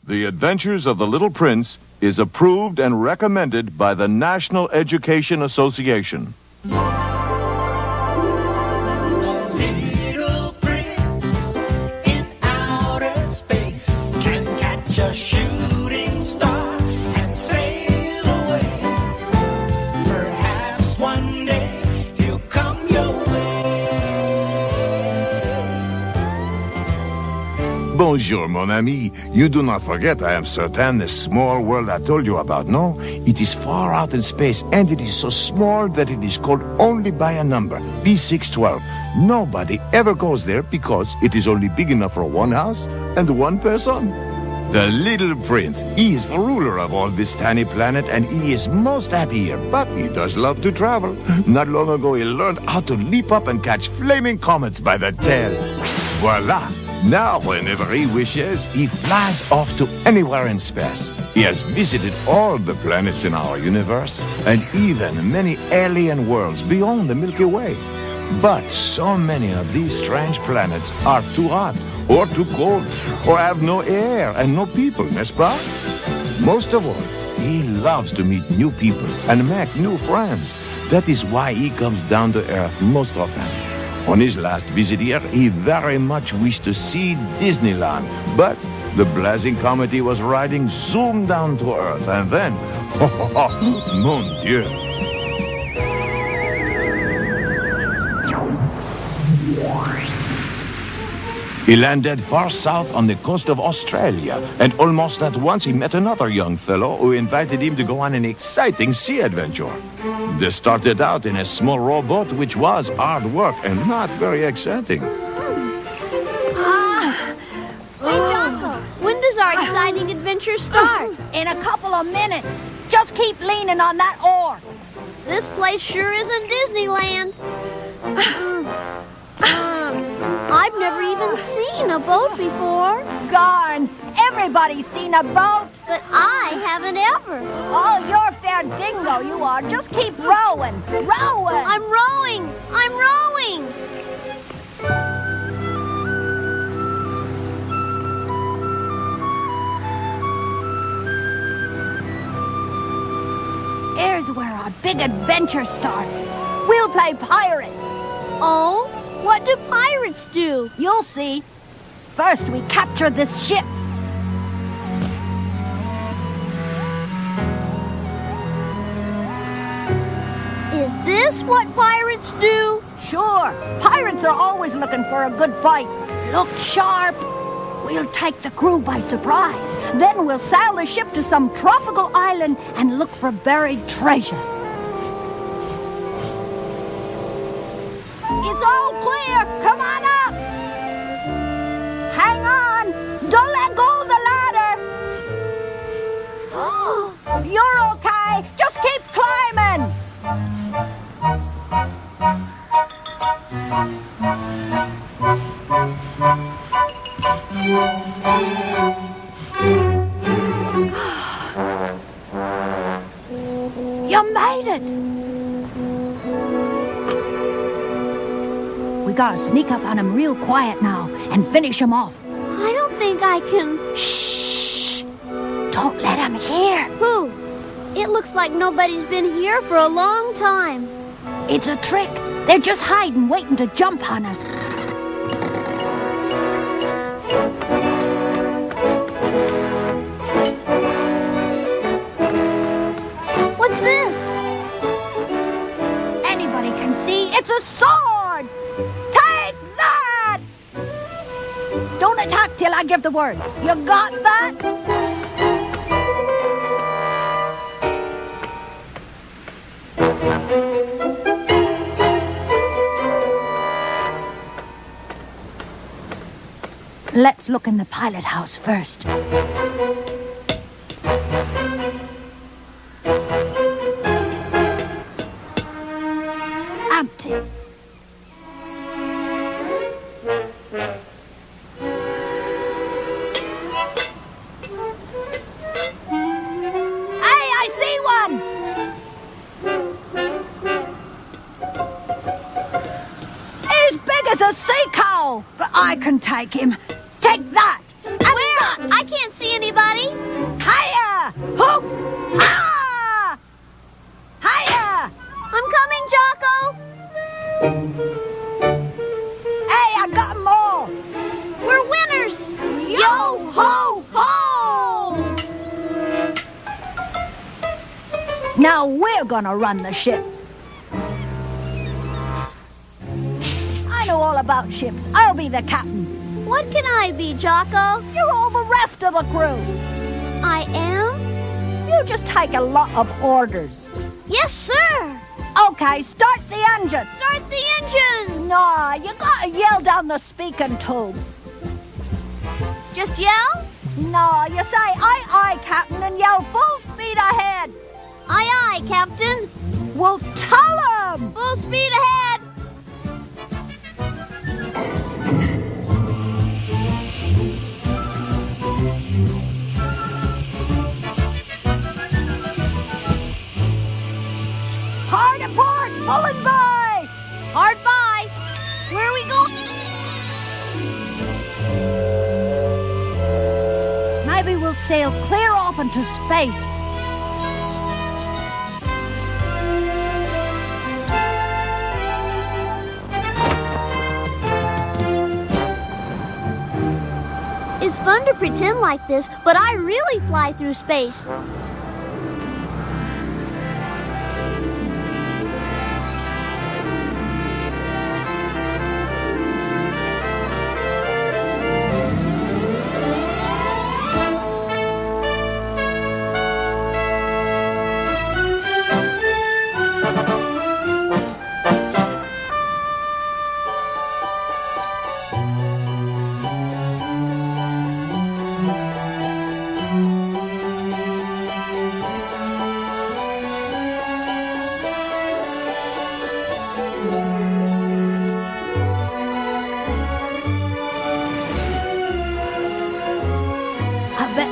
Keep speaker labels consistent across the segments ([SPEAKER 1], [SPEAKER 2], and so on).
[SPEAKER 1] The Adventures of the Little Prince is approved and recommended by the National Education Association.
[SPEAKER 2] Bonjour, mon ami. You do not forget I am certain the small world I told you about, no? It is far out in space, and it is so small that it is called only by a number, B612. Nobody ever goes there because it is only big enough for one house and one person. The Little Prince, he is the ruler of all this tiny planet, and he is most happy here, but he does love to travel. Not long ago, he learned how to leap up and catch flaming comets by the tail. Voila! Now, whenever he wishes, he flies off to anywhere in space. He has visited all the planets in our universe, and even many alien worlds beyond the Milky Way. But so many of these strange planets are too hot, or too cold, or have no air and no people, n'est-ce pas? Most of all, he loves to meet new people and make new friends. That is why he comes down to Earth most often. On his last visit here, he very much wished to see Disneyland, but the blazing comet he was riding zoomed down to Earth, and then, mon Dieu. He landed far south on the coast of Australia, and almost at once he met another young fellow who invited him to go on an exciting sea adventure. They started out in a small rowboat, which was hard work and not very exciting.
[SPEAKER 3] Hey, Jocko, when does our exciting adventure start?
[SPEAKER 4] In a couple of minutes. Just keep leaning on that oar.
[SPEAKER 3] This place sure isn't Disneyland. I've never even seen a boat before.
[SPEAKER 4] Darn, everybody's seen a boat.
[SPEAKER 3] But I haven't ever.
[SPEAKER 4] Oh, you're fair dingo, you are. Just keep rowing. Rowing.
[SPEAKER 3] I'm rowing. I'm rowing.
[SPEAKER 4] Here's where our big adventure starts. We'll play pirates.
[SPEAKER 3] Oh? What do pirates do?
[SPEAKER 4] You'll see. First, we capture this ship.
[SPEAKER 3] Is this what pirates do?
[SPEAKER 4] Sure. Pirates are always looking for a good fight. Look sharp. We'll take the crew by surprise. Then we'll sail the ship to some tropical island and look for buried treasure. It's all clear. Come on up. Hang on. Don't let go of the ladder. You're okay. Just keep climbing. You made it. We gotta sneak up on him real quiet now and finish him off.
[SPEAKER 3] I don't think I can.
[SPEAKER 4] Shh! Don't let him hear.
[SPEAKER 3] Who? It looks like nobody's been here for a long time.
[SPEAKER 4] It's a trick. They're just hiding, waiting to jump on us.
[SPEAKER 3] What's this?
[SPEAKER 4] Anybody can see. It's a sword! Take that! Don't attack till I give the word. You got that? Let's look in the pilot house first. Empty. Hey, I see one! As big as a sea cow! But I can take him. Take that! And
[SPEAKER 3] Where?
[SPEAKER 4] that!
[SPEAKER 3] I can't see anybody.
[SPEAKER 4] Now we're gonna run the ship. I know all about ships. I'll be the captain.
[SPEAKER 3] What can I be, Jocko?
[SPEAKER 4] You're all the rest of the crew.
[SPEAKER 3] I am?
[SPEAKER 4] You just take a lot of orders.
[SPEAKER 3] Yes, sir.
[SPEAKER 4] Okay, start the engine.
[SPEAKER 3] Start the engine.
[SPEAKER 4] Nah, you gotta yell down the speaking tube.
[SPEAKER 3] Just yell?
[SPEAKER 4] No, you say, aye, aye, Captain, and yell full speed ahead.
[SPEAKER 3] Aye, aye, Captain.
[SPEAKER 4] Well, tell 'em.
[SPEAKER 3] Full speed ahead.
[SPEAKER 4] Hard apart, pulling by.
[SPEAKER 3] Hard by. Where are we going?
[SPEAKER 4] Maybe we'll sail clear off into space.
[SPEAKER 3] It's fun to pretend like this, but I really fly through space.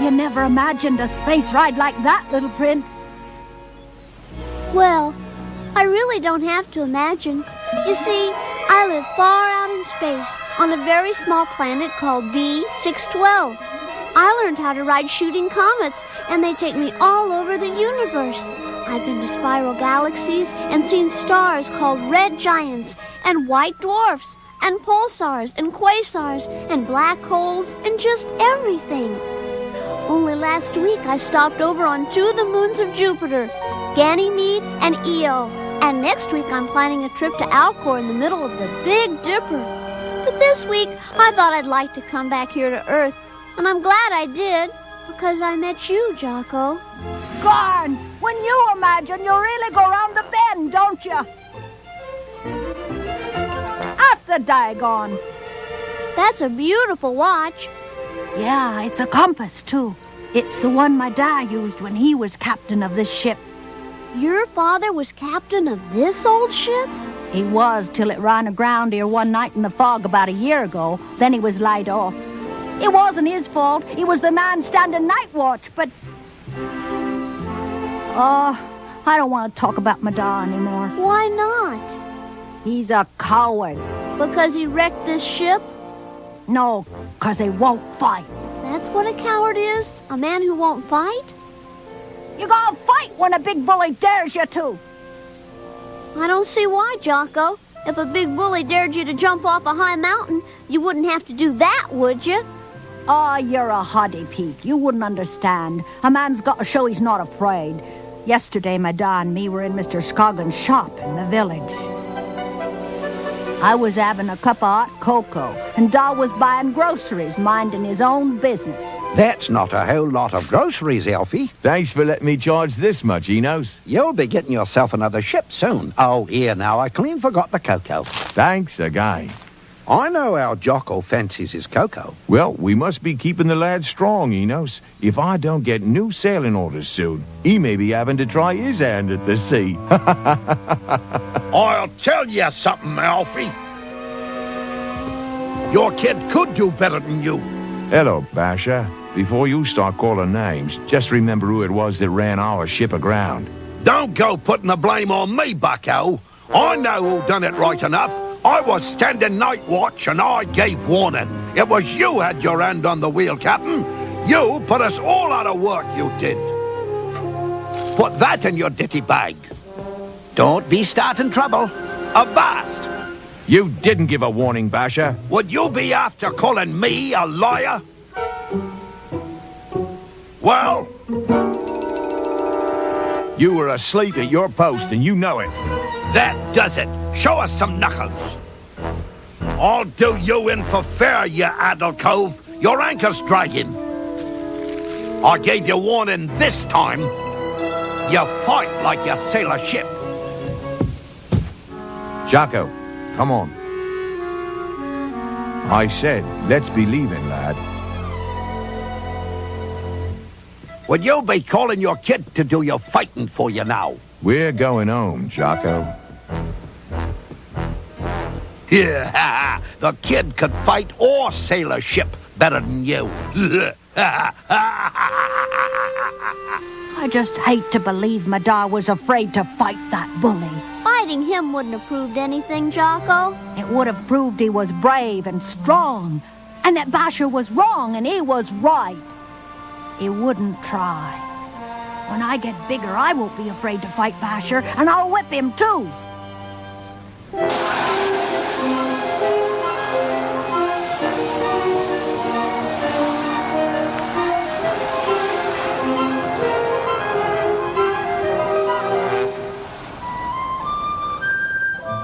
[SPEAKER 4] You never imagined a space ride like that, little prince.
[SPEAKER 3] Well, I really don't have to imagine. You see, I live far out in space on a very small planet called B612. I learned how to ride shooting comets, and they take me all over the universe. I've been to spiral galaxies and seen stars called red giants and white dwarfs and pulsars and quasars and black holes and just everything. Only last week I stopped over on 2 of the moons of Jupiter, Ganymede and Io. And next week I'm planning a trip to Alcor in the middle of the Big Dipper. But this week I thought I'd like to come back here to Earth. And I'm glad I did, because I met you, Jocko.
[SPEAKER 4] Garn, when you imagine, you really go round the bend, don't you? Ask the daggone.
[SPEAKER 3] That's a beautiful watch.
[SPEAKER 4] Yeah, it's a compass, too. It's the one my dad used when he was captain of this ship.
[SPEAKER 3] Your father was captain of this old ship?
[SPEAKER 4] He was till it ran aground here one night in the fog about a year ago. Then he was laid off. It wasn't his fault. He was the man standing night watch, but... Oh, I don't want to talk about my dad anymore.
[SPEAKER 3] Why not?
[SPEAKER 4] He's a coward.
[SPEAKER 3] Because he wrecked this ship?
[SPEAKER 4] No, 'cause he won't fight.
[SPEAKER 3] That's what a coward is? A man who won't fight?
[SPEAKER 4] You gotta fight when a big bully dares you to.
[SPEAKER 3] I don't see why, Jocko. If a big bully dared you to jump off a high mountain, you wouldn't have to do that, would you?
[SPEAKER 4] Oh, you're a hoddy peak. You wouldn't understand. A man's got to show he's not afraid. Yesterday, my dad and me were in Mr. Scoggins' shop in the village. I was having a cup of hot cocoa, and Da was buying groceries, minding his own business.
[SPEAKER 5] That's not a whole lot of groceries, Elfie.
[SPEAKER 1] Thanks for letting me charge this much, Enos.
[SPEAKER 5] You'll be getting yourself another ship soon. Oh, here now, I clean forgot the cocoa.
[SPEAKER 1] Thanks, again.
[SPEAKER 5] I know how Jocko fancies his cocoa.
[SPEAKER 1] Well, we must be keeping the lad strong, Enos. If I don't get new sailing orders soon, he may be having to try his hand at the sea.
[SPEAKER 6] I'll tell you something, Alfie. Your kid could do better than you.
[SPEAKER 1] Hello, Basha. Before you start calling names, just remember who it was that ran our ship aground.
[SPEAKER 6] Don't go putting the blame on me, bucko. I know who done it right enough. I was standing night watch and I gave warning. It was you had your hand on the wheel, Captain. You put us all out of work, you did. Put that in your ditty bag.
[SPEAKER 5] Don't be starting trouble.
[SPEAKER 6] Avast!
[SPEAKER 1] You didn't give a warning, Basha.
[SPEAKER 6] Would you be after calling me a liar?
[SPEAKER 1] You were asleep at your post, and you know it.
[SPEAKER 6] That does it. Show us some knuckles. I'll do you in for fair, you addle cove. Your anchor's dragging. I gave you warning this time. You fight like you sail a ship.
[SPEAKER 1] Jocko, come on. I said, let's be leaving, lad.
[SPEAKER 6] Would you be calling your kid to do your fighting for you now?
[SPEAKER 1] We're going home, Jocko.
[SPEAKER 6] Yeah, the kid could fight or sail a ship better than you.
[SPEAKER 4] I just hate to believe Madar was afraid to fight that bully.
[SPEAKER 3] Fighting him wouldn't have proved anything, Jocko.
[SPEAKER 4] It would have proved he was brave and strong, and that Basher was wrong and he was right. He wouldn't try. When I get bigger, I won't be afraid to fight Basher, and I'll whip him too.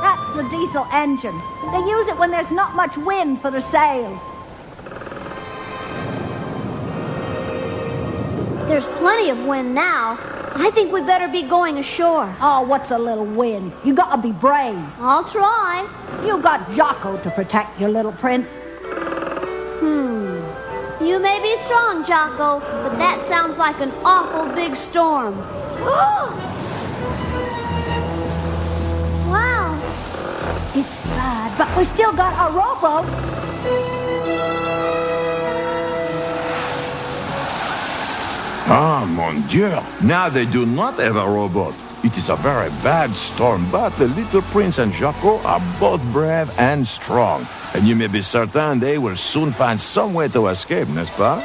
[SPEAKER 4] That's the diesel engine. They use it when there's not much wind for the sails.
[SPEAKER 3] There's plenty of wind now. I think we better be going ashore.
[SPEAKER 4] Oh, what's a little wind? You gotta be brave.
[SPEAKER 3] I'll try.
[SPEAKER 4] You got Jocko to protect your little prince.
[SPEAKER 3] You may be strong, Jocko, but that sounds like an awful big storm. Wow.
[SPEAKER 4] It's bad, but we still got a rowboat.
[SPEAKER 2] Ah, mon Dieu. Now they do not have a rowboat. It is a very bad storm, but the little prince and Jocko are both brave and strong. And you may be certain they will soon find some way to escape, n'est-ce pas?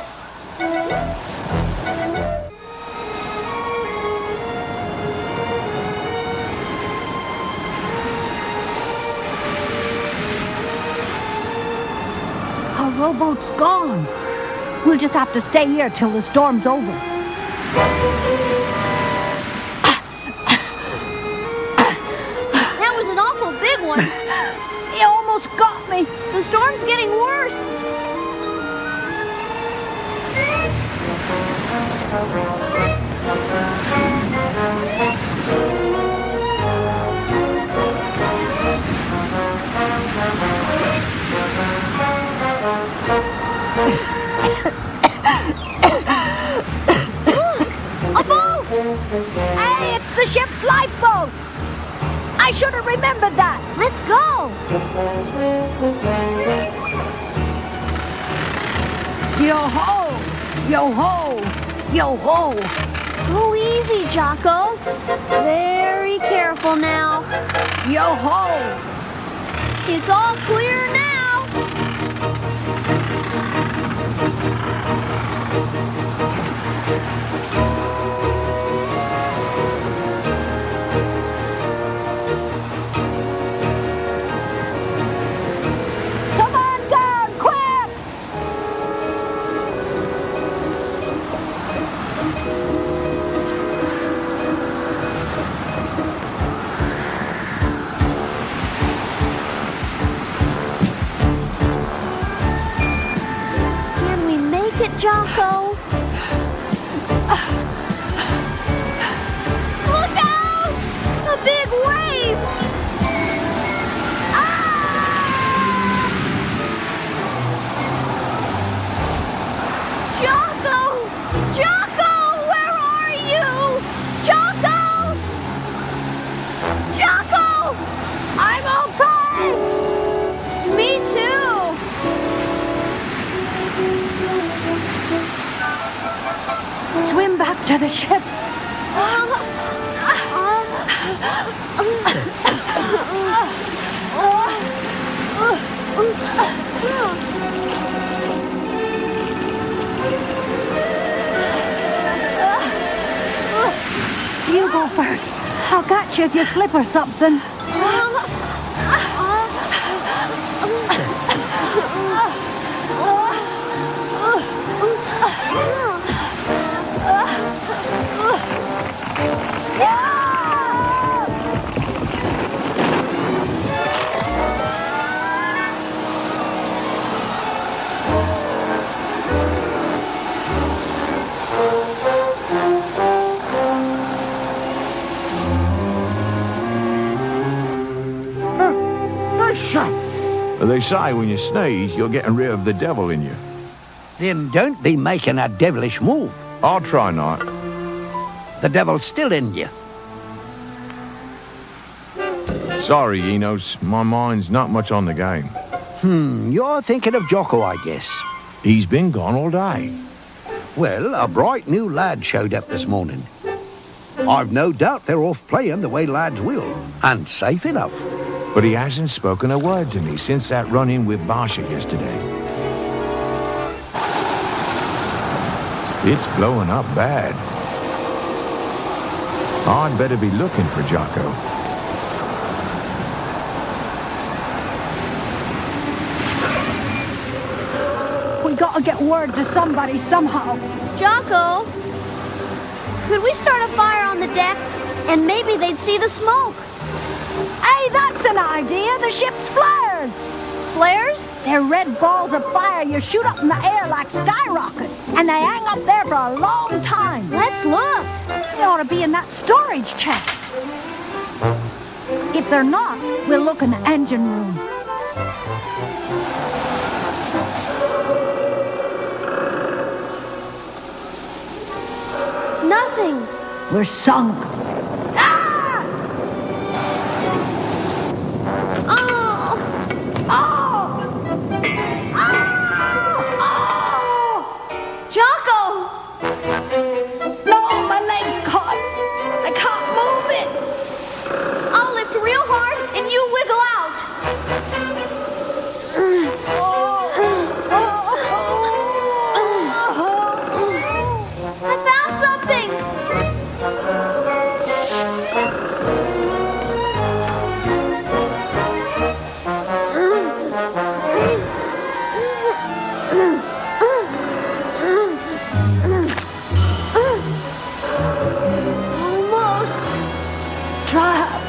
[SPEAKER 4] Our rowboat's gone. We'll just have to stay here till the storm's over.
[SPEAKER 3] That was an awful big one.
[SPEAKER 4] He almost got me.
[SPEAKER 3] The storm's getting worse.
[SPEAKER 4] A boat! Hey, it's the ship's lifeboat! I should have remembered that.
[SPEAKER 3] Let's go.
[SPEAKER 4] Yo-ho! Yo-ho! Yo-ho!
[SPEAKER 3] Go easy, Jocko. Very careful now.
[SPEAKER 4] Yo-ho!
[SPEAKER 3] It's all clear now.
[SPEAKER 4] Come on down, quick!
[SPEAKER 3] Can we make it, Jocko? Look out! A big wave! Jocko! Jocko! Where are you? Jocko! Jocko!
[SPEAKER 4] I'm okay!
[SPEAKER 3] Me too!
[SPEAKER 4] Swim back to the ship. You go first. I'll catch you if you slip or something. Yeah!
[SPEAKER 1] They say when you sneeze, you're getting rid of the devil in you.
[SPEAKER 5] Then don't be making a devilish move.
[SPEAKER 1] I'll try not.
[SPEAKER 5] The devil's still in you.
[SPEAKER 1] Sorry, Enos. My mind's not much on the game.
[SPEAKER 5] You're thinking of Jocko, I guess.
[SPEAKER 1] He's been gone all day.
[SPEAKER 5] Well, a bright new lad showed up this morning. I've no doubt they're off playing the way lads will, and safe enough.
[SPEAKER 1] But he hasn't spoken a word to me since that run-in with Barsha yesterday. It's blowing up bad. I'd better be looking for Jocko.
[SPEAKER 4] We gotta get word to somebody somehow.
[SPEAKER 3] Jocko, could we start a fire on the deck and maybe they'd see the smoke?
[SPEAKER 4] Hey, that's an idea. The ship's flares.
[SPEAKER 3] Flares?
[SPEAKER 4] They're red balls of fire you shoot up in the air like skyrockets, and they hang up there for a long time.
[SPEAKER 3] Let's look.
[SPEAKER 4] They ought to be in that storage chest. If they're not, we'll look in the engine room.
[SPEAKER 3] Nothing.
[SPEAKER 4] We're sunk. Ah!
[SPEAKER 3] Oh!
[SPEAKER 4] Oh! Oh!
[SPEAKER 3] Jocko!
[SPEAKER 4] No, my leg's caught. I can't move it.
[SPEAKER 3] I'll lift real hard and you wiggle out. I found something. Almost.
[SPEAKER 4] Trapped.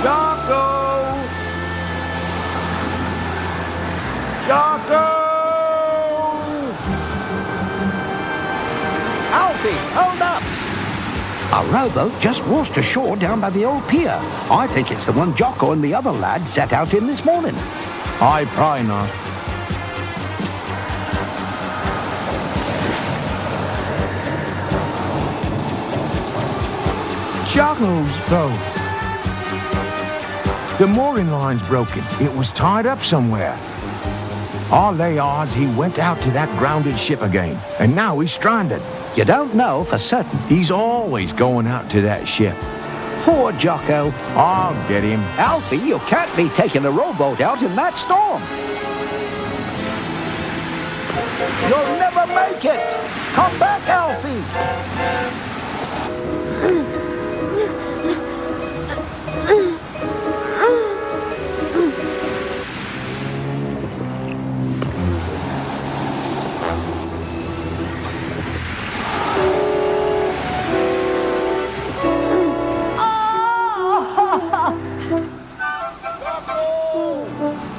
[SPEAKER 1] Jocko! Jocko!
[SPEAKER 5] Alfie, hold up! A rowboat just washed ashore down by the old pier. I think it's the one Jocko and the other lad set out in this morning.
[SPEAKER 1] I pray not. Jocko's boat. The mooring line's broken. It was tied up somewhere. All lay odds he went out to that grounded ship again, and now he's stranded.
[SPEAKER 5] You don't know for certain.
[SPEAKER 1] He's always going out to that ship.
[SPEAKER 5] Poor Jocko.
[SPEAKER 1] I'll get him.
[SPEAKER 5] Alfie, you can't be taking a rowboat out in that storm. You'll never make it. Come back, Alfie.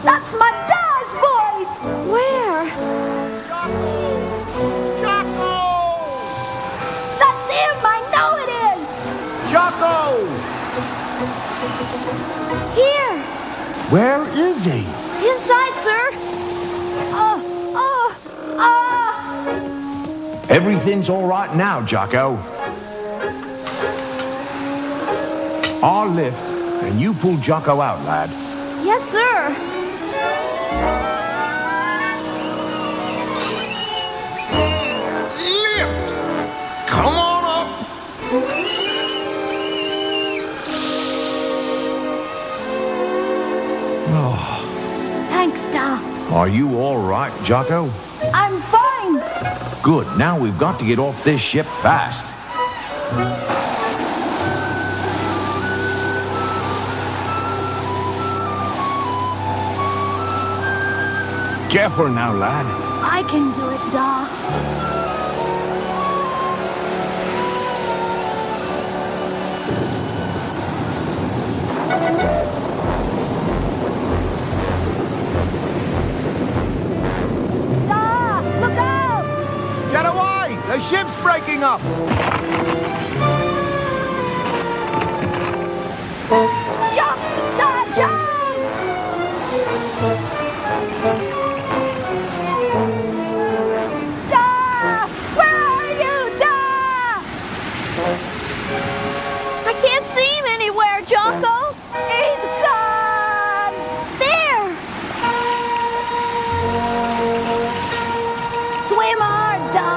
[SPEAKER 4] That's my dad's voice!
[SPEAKER 3] Where?
[SPEAKER 4] That's him! I know it is!
[SPEAKER 5] Jocko!
[SPEAKER 3] Here.
[SPEAKER 1] Where is he?
[SPEAKER 3] Inside, sir.
[SPEAKER 1] Everything's all right now, Jocko. I'll lift, and you pull Jocko out, lad.
[SPEAKER 3] Yes, sir.
[SPEAKER 6] Lift! Come on up!
[SPEAKER 1] Oh,
[SPEAKER 4] Thanks, Da.
[SPEAKER 1] are you all right, Jocko?
[SPEAKER 4] I'm fine.
[SPEAKER 1] Good. Now we've got to get off this ship fast. Careful now, lad.
[SPEAKER 4] I can do it, Da. Da! Look out!
[SPEAKER 1] Get away! The ship's breaking up!
[SPEAKER 4] Jump, Da, jump! Da! Where are you, Da?
[SPEAKER 3] I can't see him anywhere, Jocko.
[SPEAKER 4] He's gone!
[SPEAKER 3] There.
[SPEAKER 4] Swim hard, Da.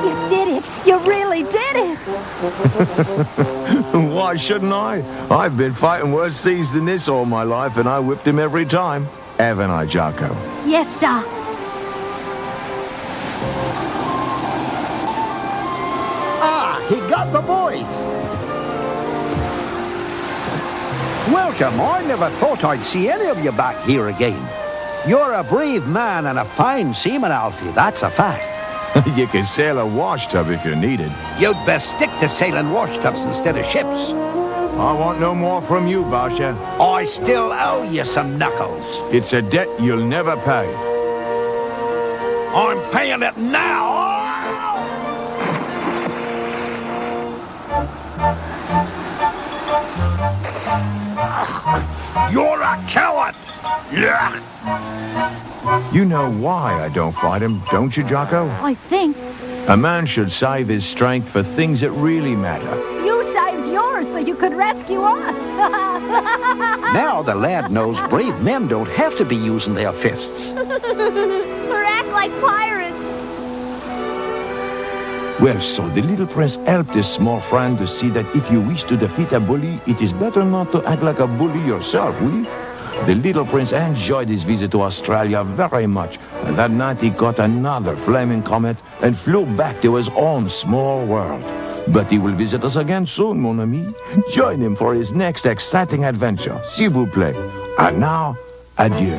[SPEAKER 4] You did it. You really did it.
[SPEAKER 1] Why shouldn't I? I've been fighting worse seas than this all my life, and I whipped him every time. Haven't I, Jocko?
[SPEAKER 4] Yes, Da.
[SPEAKER 5] Ah, he got the boys. Welcome. I never thought I'd see any of you back here again. You're a brave man and a fine seaman, Alfie. That's a fact.
[SPEAKER 1] You can sail a wash tub if you need it.
[SPEAKER 6] You'd best stick to sailing washtubs instead of ships.
[SPEAKER 1] I want no more from you, Basha.
[SPEAKER 6] I still owe you some knuckles.
[SPEAKER 1] It's a debt you'll never pay.
[SPEAKER 6] I'm paying it now. You're a coward. Yeah.
[SPEAKER 1] You know why I don't fight him, don't you, Jocko?
[SPEAKER 4] I think
[SPEAKER 1] A man should save his strength for things that really matter.
[SPEAKER 4] you saved yours so you could rescue us.
[SPEAKER 5] Now the lad knows brave men don't have to be using their fists.
[SPEAKER 3] Or act like pirates.
[SPEAKER 1] Well, so the little prince helped his small friend to see that if you wish to defeat a bully, it is better not to act like a bully yourself, oui? The little prince enjoyed his visit to Australia very much, and that night he caught another flaming comet and flew back to his own small world. But he will visit us again soon, mon ami. Join him for his next exciting adventure, s'il vous plaît. And now, adieu.